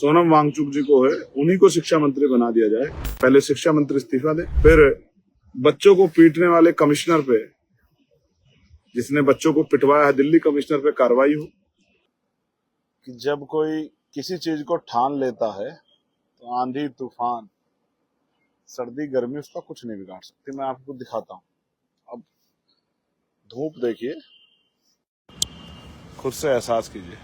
सोनम वांगचुक जी को है, उन्हीं को शिक्षा मंत्री बना दिया जाए। पहले शिक्षा मंत्री इस्तीफा दे, फिर बच्चों को पीटने वाले कमिश्नर पे, जिसने बच्चों को पिटवाया है, दिल्ली कमिश्नर पे कार्रवाई हो। कि जब कोई किसी चीज को ठान लेता है तो आंधी तूफान सर्दी गर्मी उसका कुछ नहीं बिगाड़ सकती। मैं आपको दिखाता हूँ। अब धूप देखिए, खुद से एहसास कीजिए।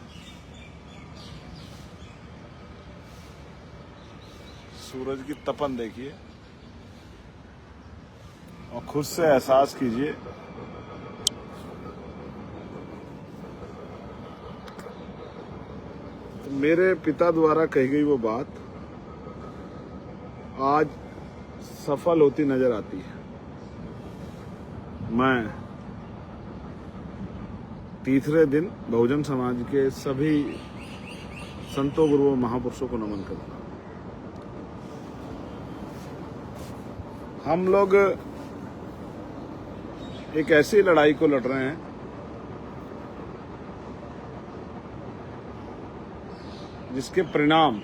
सूरज की तपन देखिए और खुद से एहसास कीजिए तो मेरे पिता द्वारा कही गई वो बात आज सफल होती नजर आती है। मैं तीसरे दिन बहुजन समाज के सभी संतों गुरुओं महापुरुषों को नमन करता हूं। हम लोग एक ऐसी लड़ाई को लड़ रहे हैं जिसके परिणाम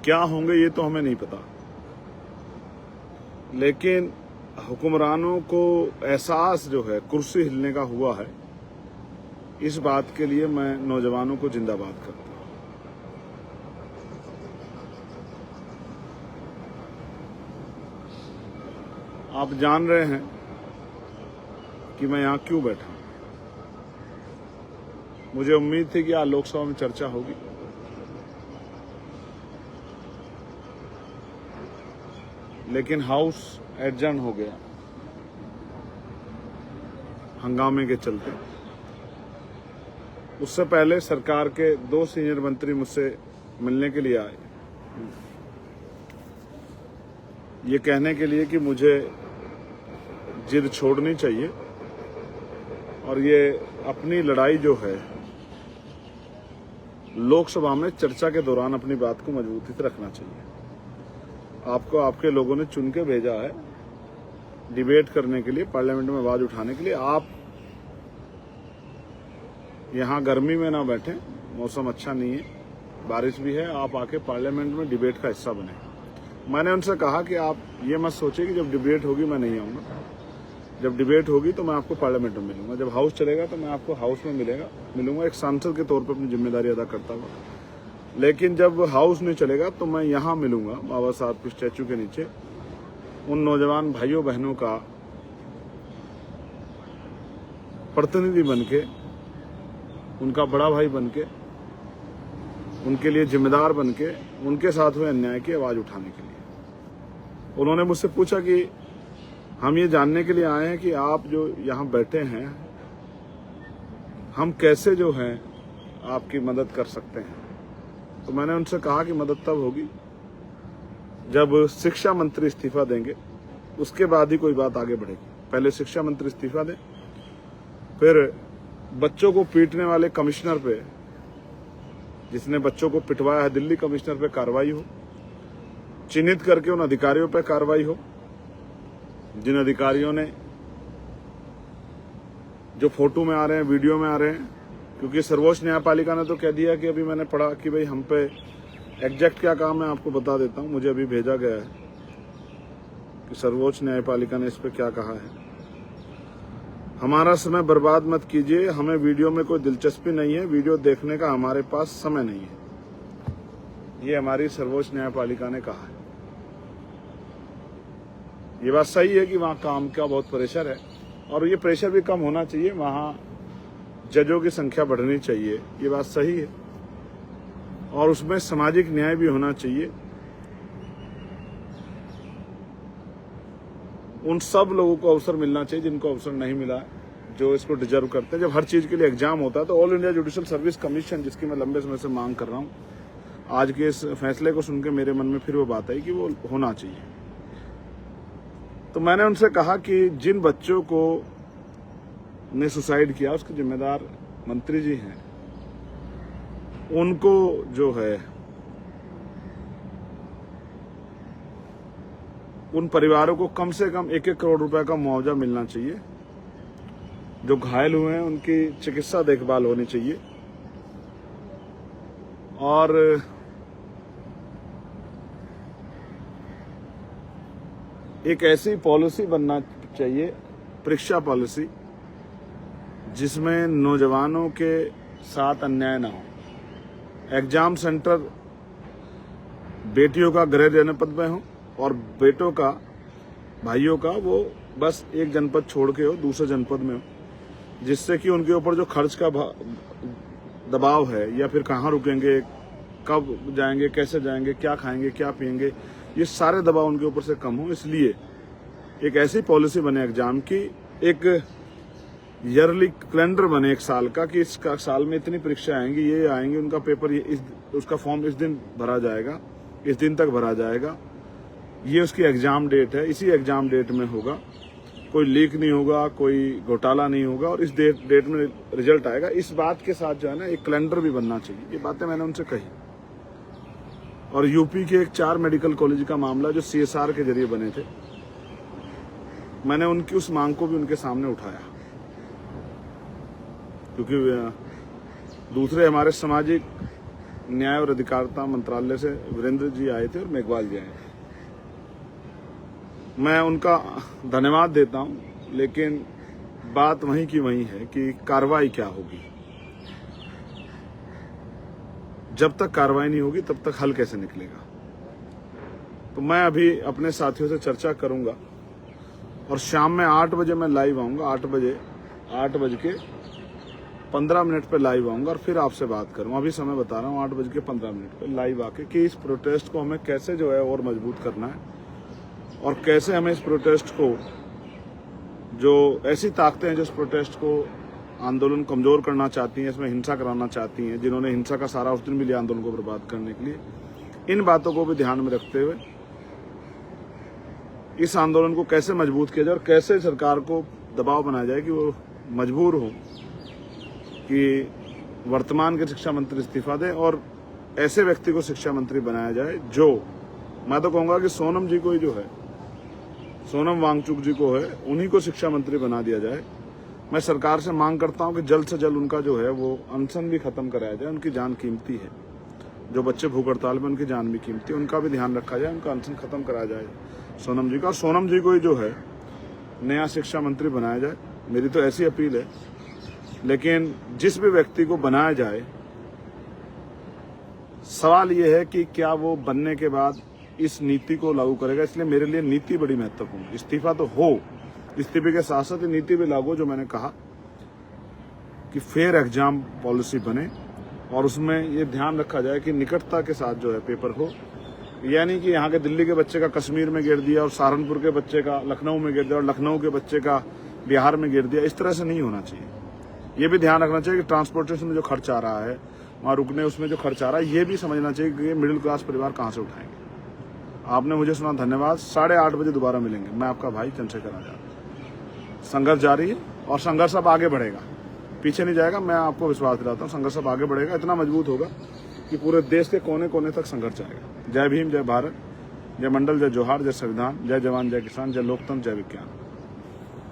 क्या होंगे ये तो हमें नहीं पता, लेकिन हुक्मरानों को एहसास जो है कुर्सी हिलने का हुआ है, इस बात के लिए मैं नौजवानों को जिंदाबाद करता हूं। आप जान रहे हैं कि मैं यहां क्यों बैठा हूं। मुझे उम्मीद थी कि आज लोकसभा में चर्चा होगी, लेकिन हाउस एडजर्न हो गया हंगामे के चलते। उससे पहले सरकार के 2 सीनियर मंत्री मुझसे मिलने के लिए आए, ये कहने के लिए कि मुझे जिद छोड़नी चाहिए और ये अपनी लड़ाई जो है लोकसभा में चर्चा के दौरान अपनी बात को मजबूती से रखना चाहिए। आपको आपके लोगों ने चुन के भेजा है डिबेट करने के लिए, पार्लियामेंट में आवाज उठाने के लिए। आप यहां गर्मी में ना बैठें, मौसम अच्छा नहीं है, बारिश भी है, आप आके पार्लियामेंट में डिबेट का हिस्सा बने। मैंने उनसे कहा कि आप ये मत सोचिए कि जब डिबेट होगी मैं नहीं आऊंगा। जब डिबेट होगी तो मैं आपको पार्लियामेंट में मिलूंगा, जब हाउस चलेगा तो मैं आपको हाउस में मिलूंगा एक सांसद के तौर पर अपनी जिम्मेदारी अदा करता हुआ। लेकिन जब हाउस नहीं चलेगा तो मैं यहां मिलूंगा बाबा साहब के स्टैचू के नीचे, उन नौजवान भाइयों बहनों का प्रतिनिधि बनके, उनका बड़ा भाई बनके, उनके लिए जिम्मेदार बनके, उनके साथ हुए अन्याय की आवाज उठाने के लिए। उन्होंने मुझसे पूछा कि हम ये जानने के लिए आए हैं कि आप जो यहाँ बैठे हैं, हम कैसे जो है आपकी मदद कर सकते हैं। तो मैंने उनसे कहा कि मदद तब होगी जब शिक्षा मंत्री इस्तीफा देंगे, उसके बाद ही कोई बात आगे बढ़ेगी। पहले शिक्षा मंत्री इस्तीफा दें, फिर बच्चों को पीटने वाले कमिश्नर पे, जिसने बच्चों को पिटवाया है, दिल्ली कमिश्नर पे कार्रवाई हो, चिन्हित करके उन अधिकारियों पे कार्रवाई हो जिन अधिकारियों ने, जो फोटो में आ रहे हैं, वीडियो में आ रहे हैं। क्योंकि सर्वोच्च न्यायपालिका ने तो कह दिया कि अभी मैंने पढ़ा कि भाई हम पे एग्जैक्ट क्या काम है आपको बता देता हूं। मुझे अभी भेजा गया है कि सर्वोच्च न्यायपालिका ने इस पे क्या कहा है। हमारा समय बर्बाद मत कीजिए, हमें वीडियो में कोई दिलचस्पी नहीं है, वीडियो देखने का हमारे पास समय नहीं है, ये हमारी सर्वोच्च न्यायपालिका ने कहा है। ये बात सही है कि वहां काम का बहुत प्रेशर है और ये प्रेशर भी कम होना चाहिए, वहां जजों की संख्या बढ़नी चाहिए, ये बात सही है, और उसमें सामाजिक न्याय भी होना चाहिए। उन सब लोगों को अवसर मिलना चाहिए जिनको अवसर नहीं मिला, जो इसको डिजर्व करते हैं। जब हर चीज के लिए एग्जाम होता है तो all India judicial service commission, जिसकी मैं लंबे समय से मांग कर रहा हूं, आज के इस फैसले को सुनकर मेरे मन में फिर वो बात आई कि वो होना चाहिए। तो मैंने उनसे कहा कि जिन बच्चों को ने सुसाइड किया उसके जिम्मेदार मंत्री जी हैं, उनको जो है उन परिवारों को कम से कम 1-1 करोड़ रुपए का मुआवजा मिलना चाहिए। जो घायल हुए हैं उनकी चिकित्सा देखभाल होनी चाहिए और एक ऐसी पॉलिसी बनना चाहिए, परीक्षा पॉलिसी, जिसमें नौजवानों के साथ अन्याय ना हो। एग्जाम सेंटर बेटियों का गृह जनपद में हो और बेटों का, भाइयों का, वो बस एक जनपद छोड़ के हो, दूसरे जनपद में हो, जिससे कि उनके ऊपर जो खर्च का दबाव है, या फिर कहाँ रुकेंगे, कब जाएंगे, कैसे जाएंगे, क्या खाएंगे, क्या पिएंगे, ये सारे दबाव उनके ऊपर से कम हो। इसलिए एक ऐसी पॉलिसी बने एग्जाम की, एक ईयरली कैलेंडर बने एक साल का, कि इस साल में इतनी परीक्षा आएंगी, ये आएंगे, उनका पेपर उसका फॉर्म इस दिन भरा जाएगा, इस दिन तक भरा जाएगा, ये उसकी एग्जाम डेट है, इसी एग्जाम डेट में होगा, कोई लीक नहीं होगा, कोई घोटाला नहीं होगा, और इस डेट में रिजल्ट आएगा। इस बात के साथ जो है ना एक कैलेंडर भी बनना चाहिए। ये बातें मैंने उनसे कही। और यूपी के एक 4 मेडिकल कॉलेज का मामला जो CSR के जरिए बने थे, मैंने उनकी उस मांग को भी उनके सामने उठाया, क्योंकि दूसरे हमारे सामाजिक न्याय और अधिकारिता मंत्रालय से वीरेंद्र जी आए थे और मेघवाल जी आए थे। मैं उनका धन्यवाद देता हूं, लेकिन बात वहीं की वहीं है कि कार्रवाई क्या होगी। जब तक कार्रवाई नहीं होगी तब तक हल कैसे निकलेगा। तो मैं अभी अपने साथियों से चर्चा करूंगा और शाम में 8 बजे मैं लाइव आऊंगा। 8 बज के 15 पे लाइव आऊंगा और फिर आपसे बात करूंगा। अभी समय बता रहा हूँ, 8:15 पे लाइव आके कि इस प्रोटेस्ट को हमें कैसे जो है और मजबूत करना है, और कैसे हमें इस प्रोटेस्ट को, जो ऐसी ताकतें हैं जो इस प्रोटेस्ट को, आंदोलन कमजोर करना चाहती हैं, इसमें हिंसा कराना चाहती हैं, जिन्होंने हिंसा का सारा उस दिन भी लिया आंदोलन को बर्बाद करने के लिए, इन बातों को भी ध्यान में रखते हुए इस आंदोलन को कैसे मजबूत किया जाए और कैसे सरकार को दबाव बनाया जाए कि वो मजबूर हो कि वर्तमान के शिक्षा मंत्री इस्तीफा दें और ऐसे व्यक्ति को शिक्षा मंत्री बनाया जाए जो, मैं तो कहूंगा कि सोनम जी को ही जो है, सोनम वांगचुक जी को है, उन्हीं को शिक्षा मंत्री बना दिया जाए। मैं सरकार से मांग करता हूं कि जल्द से जल्द उनका जो है वो अनशन भी खत्म कराया जाए। उनकी जान कीमती है, जो बच्चे भूख हड़ताल में, उनकी जान भी कीमती है, उनका भी ध्यान रखा जाए, उनका अनशन खत्म कराया जाए सोनम जी का। और सोनम जी को ही जो है नया शिक्षा मंत्री बनाया जाए, मेरी तो ऐसी अपील है। लेकिन जिस भी व्यक्ति को बनाया जाए, सवाल ये है कि क्या वो बनने के बाद इस नीति को लागू करेगा। इसलिए मेरे लिए नीति बड़ी महत्वपूर्ण है। इस्तीफा तो हो, इस्तीफे के साथ साथ नीति भी लागू, जो मैंने कहा कि फेयर एग्जाम पॉलिसी बने और उसमें ये ध्यान रखा जाए कि निकटता के साथ जो है पेपर हो। यानी कि यहाँ के दिल्ली के बच्चे का कश्मीर में गिर दिया और सहारनपुर के बच्चे का लखनऊ में गिर दिया और लखनऊ के बच्चे का बिहार में गिर दिया, इस तरह से नहीं होना चाहिए। ये भी ध्यान रखना चाहिए कि ट्रांसपोर्टेशन में जो खर्च आ रहा है, वहाँ रुकने उसमें जो खर्च आ रहा है, ये भी समझना चाहिए कि मिडिल क्लास परिवार कहाँ से उठाएंगे। आपने मुझे सुना, धन्यवाद। 8:30 बजे दोबारा मिलेंगे। मैं आपका भाई चंद्रशेखर आजाद। संघर्ष जारी है और संघर्ष अब आगे बढ़ेगा, पीछे नहीं जाएगा। मैं आपको विश्वास दिलाता हूँ, संघर्ष अब आगे बढ़ेगा, इतना मजबूत होगा कि पूरे देश के कोने कोने तक संघर्ष जाएगा। जय भीम, जय भारत, जय मंडल, जय जोहार, जय संविधान, जय जवान, जय किसान, जय लोकतंत्र, जय विज्ञान।